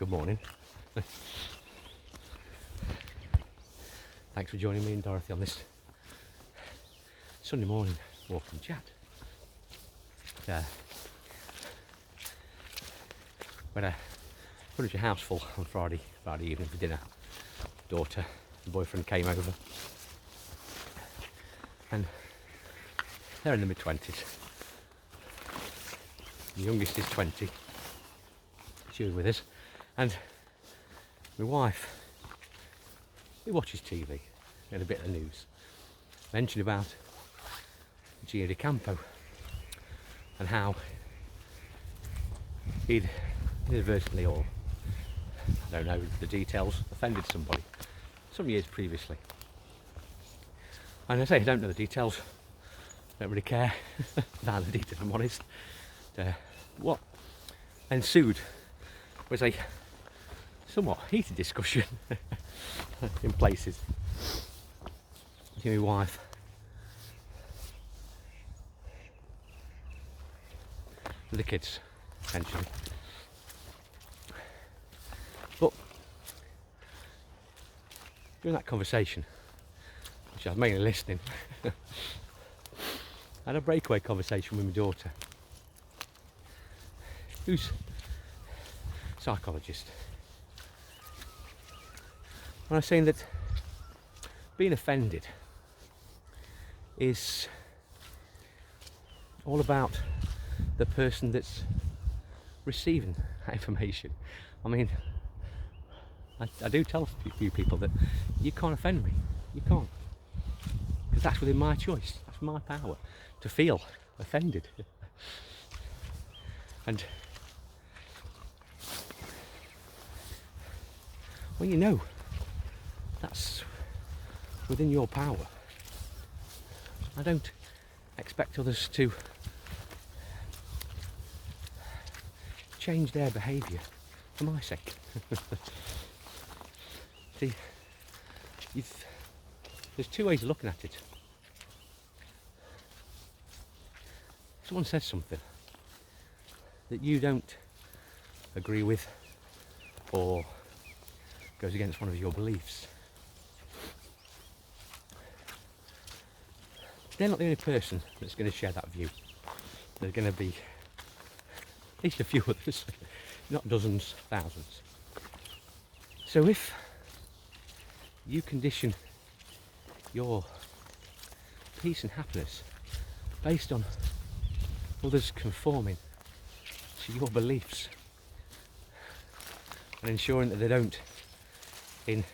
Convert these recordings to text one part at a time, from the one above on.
Good morning. Thanks for joining me and Dorothy on this Sunday morning walk and chat. We had a pretty much a house full on Friday evening for dinner. Daughter and boyfriend came over, and they're in the mid-20s. The youngest is 20. She was with us, and my wife, he watches TV and a bit of the news. Mentioned about Gio Di Campo and how he'd inadvertently, or I don't know the details, offended somebody some years previously. And I say I don't know the details, don't really care about the details, if I'm honest. What ensued was a somewhat heated discussion in places. My wife with the kids, essentially. But during that conversation, which I was mainly listening, I had a breakaway conversation with my daughter, who's a psychologist. And I was saying that being offended is all about the person that's receiving that information. I mean, I do tell a few people that you can't offend me. You can't. Because that's within my choice. That's my power to feel offended. And when you know that's within your power, I don't expect others to change their behaviour for my sake. See, there's two ways of looking at it. Someone says something that you don't agree with or goes against one of your beliefs. They're not the only person that's going to share that view. There's going to be at least a few others, not dozens, thousands. So if you condition your peace and happiness based on others conforming to your beliefs and ensuring that they don't, in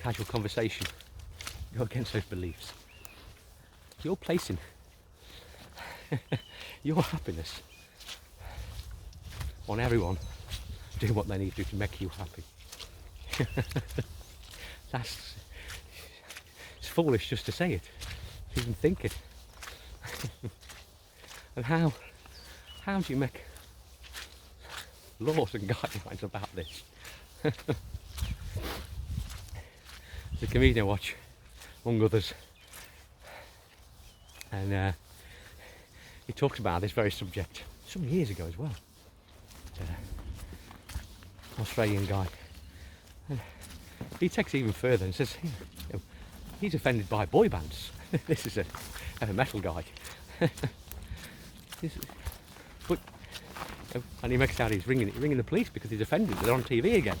casual conversation, go against those beliefs, you're placing your happiness on everyone doing what they need to do to make you happy. It's foolish just to say it, to even think it. And how do you make laws and guidelines about this? The comedian I watch, among others, and he talked about this very subject some years ago as well. Australian guy, and he takes it even further and says he's offended by boy bands. This is a metal guy. But, and he makes out he's ringing the police because he's offended. They're on TV again.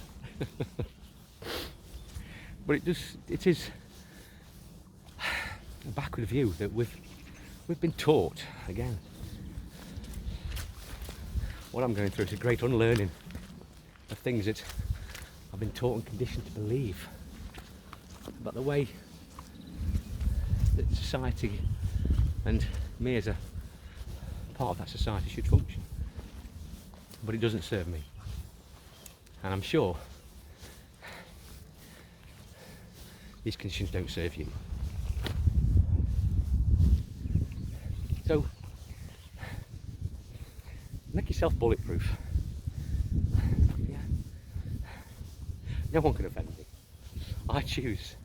But it is a backward view that we've been taught again. What I'm going through is a great unlearning of things that I've been taught and conditioned to believe about the way that society and me as a part of that society should function. But it doesn't serve me. And I'm sure these conditions don't serve you. So make yourself bulletproof. Yeah. No one can offend me. I choose.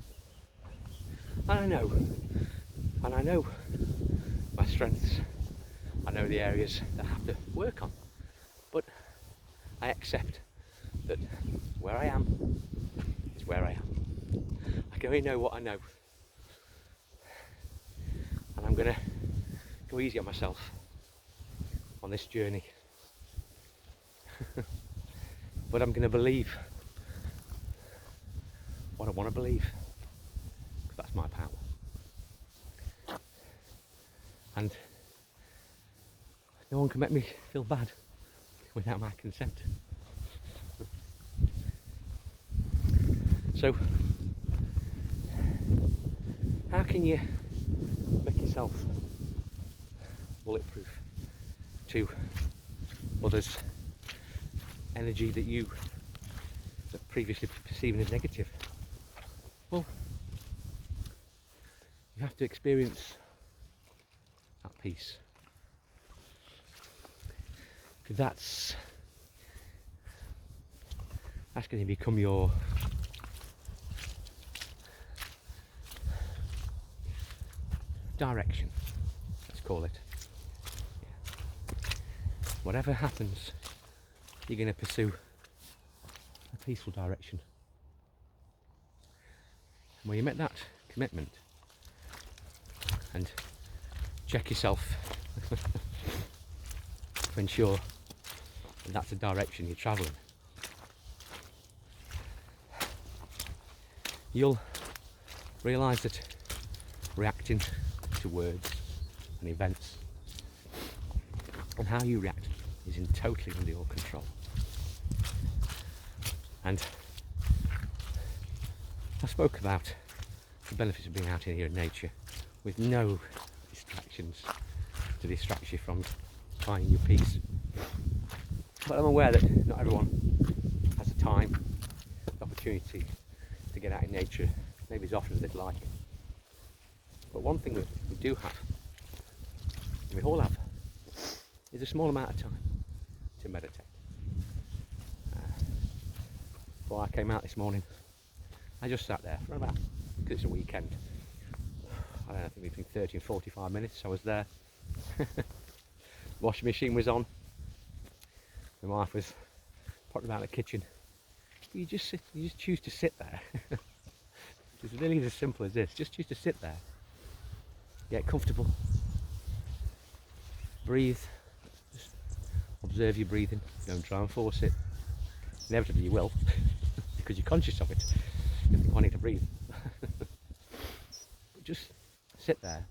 And I know my strengths. I know the areas that I have to work on. But I accept that where I am is where I am. I can only know what I know. And I'm going to go easy on myself on this journey. But I'm going to believe what I want to believe, because that's my power. And no one can make me feel bad without my consent. So, how can you make yourself bulletproof to others' energy that you have previously perceived as negative? Well, you have to experience that peace. Because that's going to become your direction, let's call it. Yeah. Whatever happens, you're going to pursue a peaceful direction. And when you make that commitment and check yourself to ensure that that's the direction you're travelling, you'll realise that reacting to words and events and how you react is totally under your control. And I spoke about the benefits of being out here in nature with no distractions to distract you from finding your peace. But I'm aware that not everyone has the time, the opportunity to get out in nature maybe as often as they'd like. But one thing that we do have, and we all have, is a small amount of time to meditate. Before I came out this morning, I just sat there for about, because it's a weekend, I don't know, I think between 30 and 45 minutes I was there. Washing machine was on, my wife was potting about the kitchen. You just choose to sit there. It's really as simple as this. Just choose to sit there, get comfortable, breathe, just observe your breathing, don't try and force it. Inevitably you will, because you're conscious of it. You think, I need to breathe. But just sit there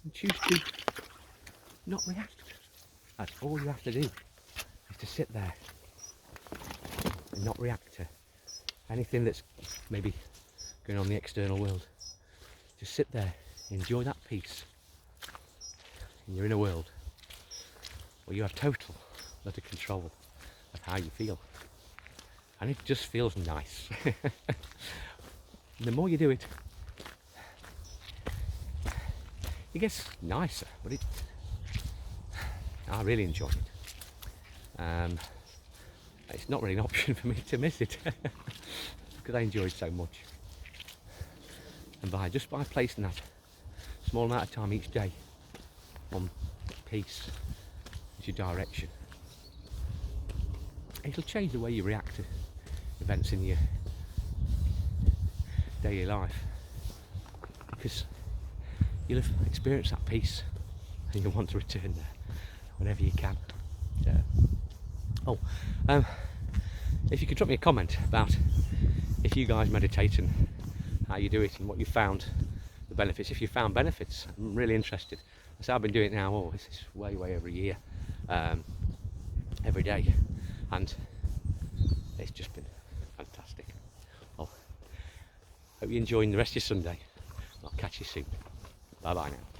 and choose to not react. That's all you have to do, is to sit there and not react to anything that's maybe going on in the external world. Just sit there, enjoy that peace in your inner world, where you have total utter control of how you feel. And it just feels nice. The more you do it, it gets nicer, but I really enjoy it. It's not really an option for me to miss it because I enjoy it so much. And just by placing that small amount of time each day on peace as your direction, it'll change the way you react to events in your daily life, because you'll have experienced that peace and you'll want to return there whenever you can. If you could drop me a comment about if you guys meditate and how you do it and what you found, the benefits. If you found benefits, I'm really interested. So I've been doing it now, this is way over a year, every day, and it's just been fantastic. Well, hope you're enjoying the rest of your Sunday. I'll catch you soon. Bye bye now.